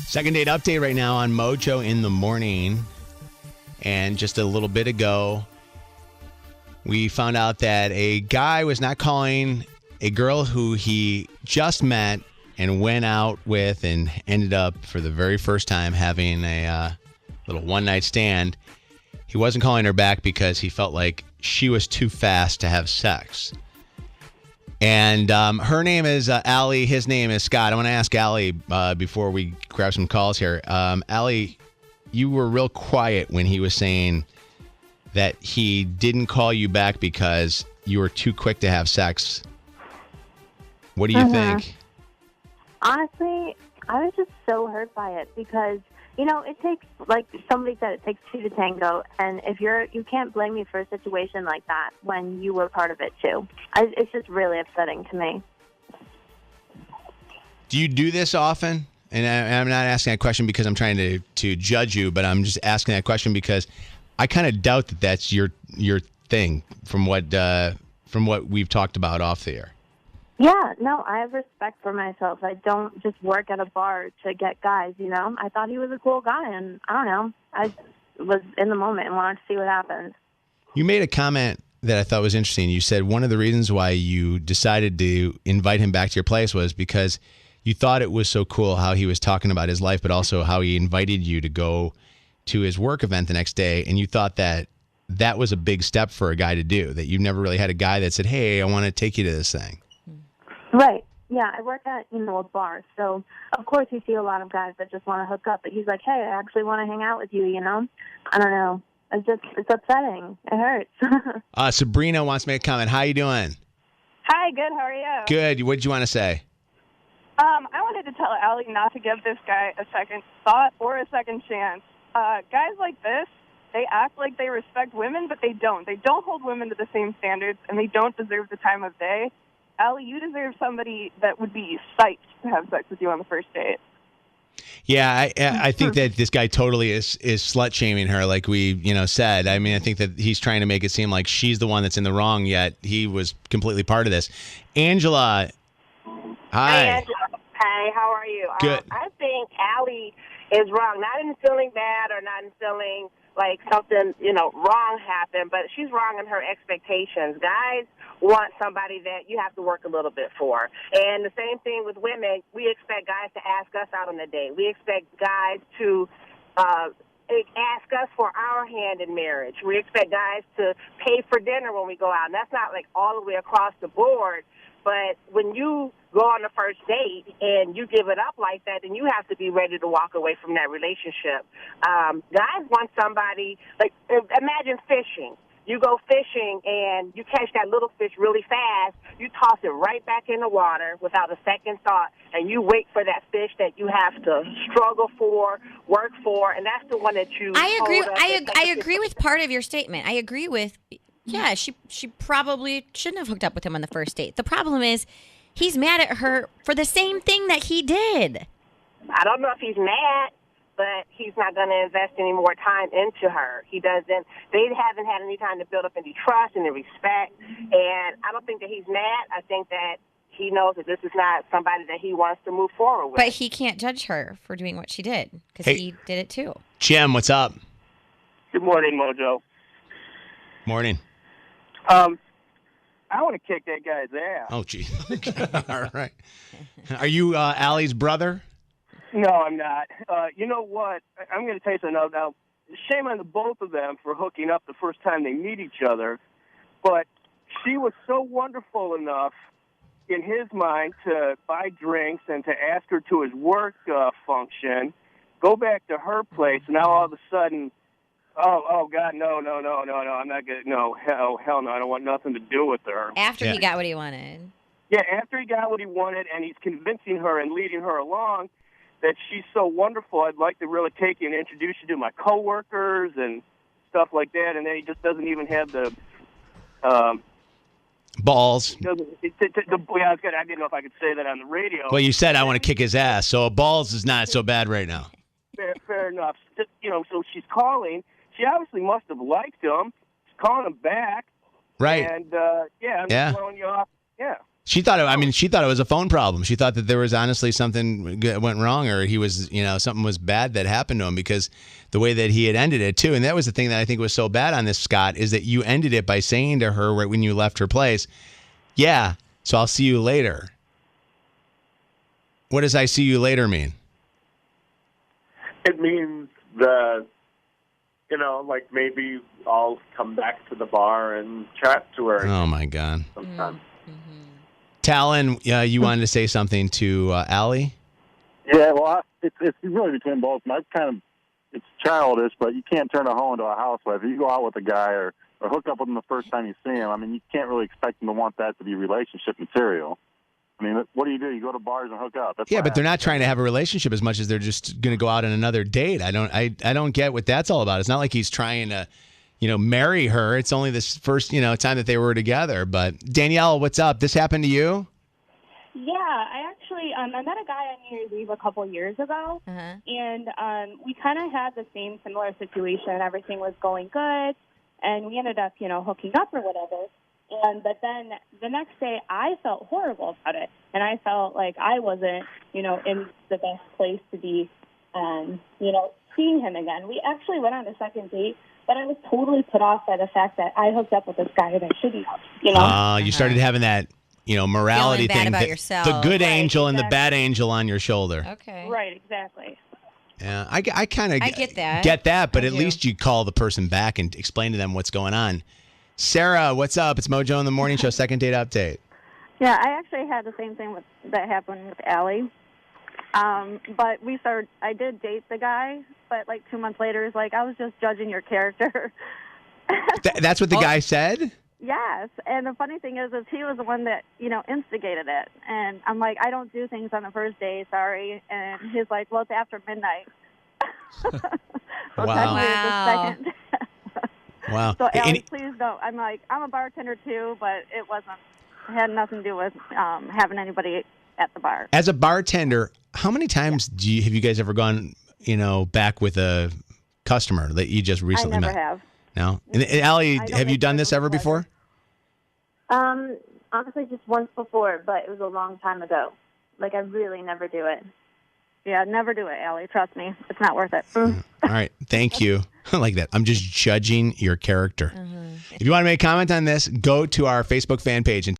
Second date update right now on Mojo in the Morning. And just a little bit ago, we found out that a guy was not calling a girl who he just met and went out with and ended up for the very first time having a little one-night stand. He wasn't calling her back because he felt like she was too fast to have sex. And her name is Allie. His name is Scott. I want to ask Allie before we grab some calls here. Allie, you were real quiet when he was saying that he didn't call you back because you were too quick to have sex. What do you think? Honestly, I was just so hurt by it because, it takes, like somebody said, it takes two to tango. And if you can't blame me for a situation like that when you were part of it too. It's just really upsetting to me. Do you do this often? And I'm not asking that question because I'm trying to judge you, but I'm just asking that question because I kind of doubt that that's your thing from what we've talked about off the air. Yeah, no, I have respect for myself. I don't just work at a bar to get guys, I thought he was a cool guy, and I don't know. I was in the moment and wanted to see what happened. You made a comment that I thought was interesting. You said one of the reasons why you decided to invite him back to your place was because you thought it was so cool how he was talking about his life, but also how he invited you to go to his work event the next day, and you thought that was a big step for a guy to do, that you never really had a guy that said, hey, I want to take you to this thing. Right. Yeah, I work at, a bar, so of course you see a lot of guys that just want to hook up, but he's like, hey, I actually want to hang out with you, I don't know. It's upsetting. It hurts. Sabrina wants to make a comment. How you doing? Hi, good. How are you? Good. What did you want to say? I wanted to tell Allie not to give this guy a second thought or a second chance. Guys like this, they act like they respect women, but they don't. They don't hold women to the same standards, and they don't deserve the time of day. Allie, you deserve somebody that would be psyched to have sex with you on the first date. Yeah, I think that this guy totally is slut shaming her, like we said. I mean, I think that he's trying to make it seem like she's the one that's in the wrong, yet he was completely part of this. Angela, hi. Hey, Angela. Hey, how are you? Good. I think Allie is wrong, not in feeling bad or not in feeling like something wrong happened, but she's wrong in her expectations. Guys want somebody that you have to work a little bit for. And the same thing with women. We expect guys to ask us out on a date. We expect guys to ask us for our hand in marriage. We expect guys to pay for dinner when we go out. And that's not like all the way across the board. But when you go on the first date and you give it up like that, then you have to be ready to walk away from that relationship. Guys want somebody, like, imagine fishing. You go fishing and you catch that little fish really fast. You toss it right back in the water without a second thought, and you wait for that fish that you have to struggle for, work for, and that's the one that you. I agree. I agree with part of your statement. I agree with. Yeah, she probably shouldn't have hooked up with him on the first date. The problem is he's mad at her for the same thing that he did. I don't know if he's mad, but he's not going to invest any more time into her. They haven't had any time to build up any trust and any respect, and I don't think that he's mad. I think that he knows that this is not somebody that he wants to move forward with. But he can't judge her for doing what she did because he did it too. Jim, what's up? Good morning, Mojo. Morning. I want to kick that guy's ass. Oh, gee. All right. Are you Allie's brother? No, I'm not. You know what? I'm going to tell you something. Now, shame on the both of them for hooking up the first time they meet each other, but she was so wonderful enough in his mind to buy drinks and to ask her to his work function, go back to her place, and now all of a sudden, oh God, no, I'm not going to, no, hell no, I don't want nothing to do with her. After he got what he wanted. Yeah, after he got what he wanted, and he's convincing her and leading her along that she's so wonderful, I'd like to really take you and introduce you to my coworkers and stuff like that, and then he just doesn't even have the... balls. I didn't know if I could say that on the radio. Well, you said I want to kick his ass, so balls is not so bad right now. Fair enough. So she's calling. She obviously must have liked him. She's calling him back. Right. And, I'm just blowing you off. Yeah. She thought she thought it was a phone problem. She thought that there was honestly something went wrong, or he was, something was bad that happened to him because the way that he had ended it too. And that was the thing that I think was so bad on this, Scott, is that you ended it by saying to her right when you left her place, "Yeah, so I'll see you later." What does "I see you later" mean? It means that, like maybe I'll come back to the bar and chat to her. Oh my God. Sometime. Talon, you wanted to say something to Allie? Yeah, well, it's really between both. It's childish, but you can't turn a hoe into a housewife. If you go out with a guy or hook up with him the first time you see him, you can't really expect him to want that to be relationship material. What do? You go to bars and hook up. That's Yeah, but they're not trying to have a relationship as much as they're just going to go out on another date. I don't get what that's all about. It's not like he's trying to, marry her. It's only this first, time that they were together. But Danielle, what's up? This happened to you? Yeah, I actually I met a guy on New Year's Eve a couple years ago, and we kind of had the similar situation. Everything was going good, and we ended up, hooking up or whatever. But then the next day, I felt horrible about it, and I felt like I wasn't, in the best place to be, seeing him again. We actually went on a second date, but I was totally put off by the fact that I hooked up with this guy that I shouldn't have. You started having that, morality Feeling bad thing. about The yourself. good angel and the exactly. bad angel on your shoulder. Okay. Right, exactly. Yeah, I kind of I get that. Get that, but I at do. least you call the person back and explain to them what's going on. Sarah, what's up? It's Mojo in the Morning Show, second date update. Yeah, I actually had the same thing that happened with Allie. But I did date the guy, but like 2 months later, it's like, I was just judging your character. That's what the guy said? Yes, and the funny thing is he was the one that, instigated it. And I'm like, I don't do things on the first day, sorry. And he's like, well, it's after midnight. Wow. The second. Wow. So, Allie, please don't. I'm like, I'm a bartender too, but it had nothing to do with having anybody at the bar. As a bartender, how many times have you guys ever gone, back with a customer that you just recently I met? never have. No? And Allie, have you done this ever before? Honestly, just once before, but it was a long time ago. Like, I really never do it. Yeah, never do it, Allie. Trust me. It's not worth it. All right. Thank you. I like that. I'm just judging your character. If you want to make a comment on this, go to our Facebook fan page and